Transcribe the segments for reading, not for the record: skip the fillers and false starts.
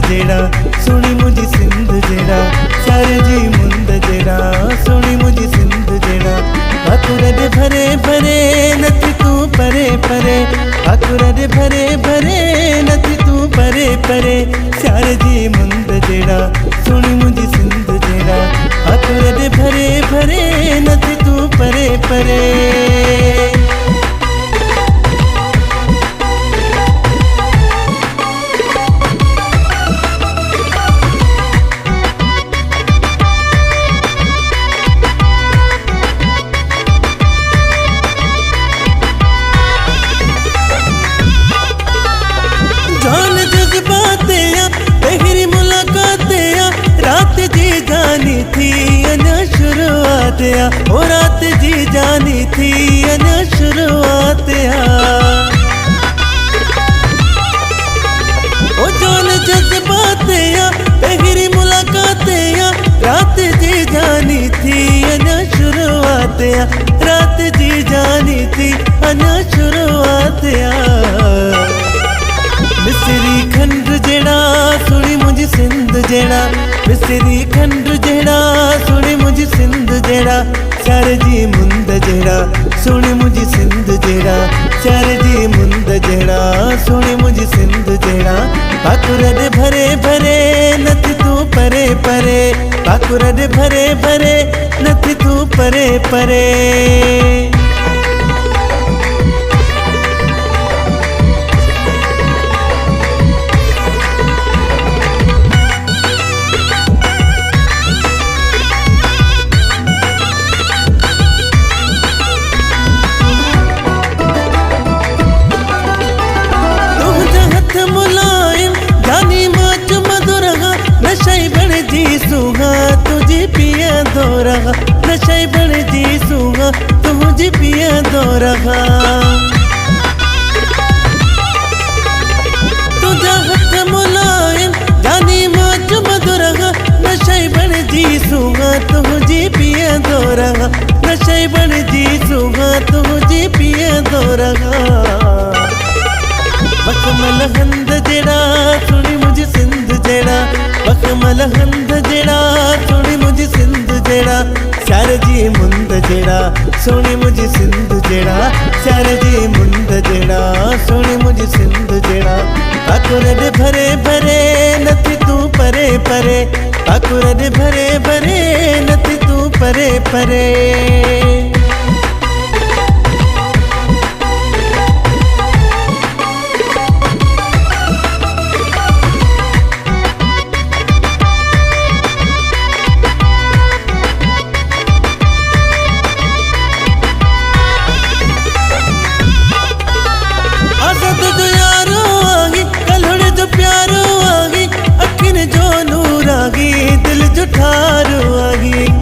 जेड़ा सोनी मुझी सिंध जेड़ा सारे जी मुंद जेड़ा सोनी मुझी सिंध जेड़ा आकुर दे भरे भरे नथी तू परे परे आकुर दे भरे भरे नथी तू परे परे सारे जी मुंद जेड़ा सोनी मुझी सिंध जेड़ा आकुर दे भरे भरे नथी तू परे परे थी अना शुरुआत ओ रात जी जानी थी अना शुरुआत ओ जोन जज्बात पहली मुलाकात रात जी जानी थी अना शुरुआत रात जी जानी थी अना शुरुआत मिसरी खंड जेड़ा सुनी मुझी सिंध जेड़ा मिसरी खंड जेड़ा सुनी मुझी सिंध जेड़ा सारे जी मुंद जेड़ा सुनी मुझी सिंध जेड़ा सारे जी मुंद जेड़ा सुनी मुझी सिंध जेड़ा पाकुर दे भरे भरे नथी तू परे परे पाकुर दे भरे भरे नथी तू परे परे तुझी पिया दो रहा नशे बन जी सूंगा तुझी पिया दो रहा तुझा हथ मुलायम जानी माच मधुरहा नशे बन जी सूंगा तुझी पिया दो रहा नशे बन जी सूंगा तुझी पिया दो रहा बकमल हंद जेड़ा सुनी मुझे सिंध जेड़ा बकमल हंद जेड़ा सुनी मुझी सिंध जेड़ा सारे जी मुंद जेड़ा सोनी मुझी सिंध जेड़ा सारे जी मुंद जेड़ा सोनी मुझी सिंध जेड़ा पाकुर दे भरे भरे नथी तू परे परे पाकुर दे भरे भरे नथी तू परे परे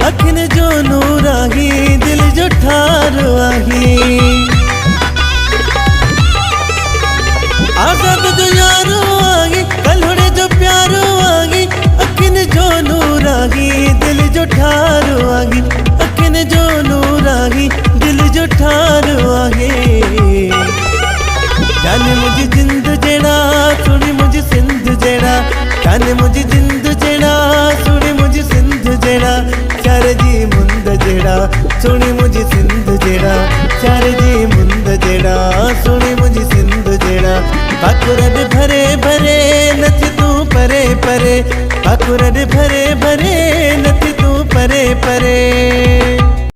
अखिन जो नूर आगी दिल जो ठारो आगी आजाद जो यारो आगी कलहुड़े जो प्यारो आगी अखिन जो नूर आगी दिल जो ठारो आगी अखिन जो नूर आगी दिल जो ठारो आगी जाने मुझी जिंद जेड़ा सुनी मुझी सिंध जेड़ा जाने मुझी जिंद जेड़ा सुनी मुझी सिंध जेड़ा सारे जी मुंद जेड़ा सुनी मुझी सिंध जेड़ा सारे जी मुंद जेड़ा सुनी मुझी सिंध जेड़ा पाकुर दे भरे भरे नथी तू परे परे पाकुर दे भरे भरे नथी तू परे परे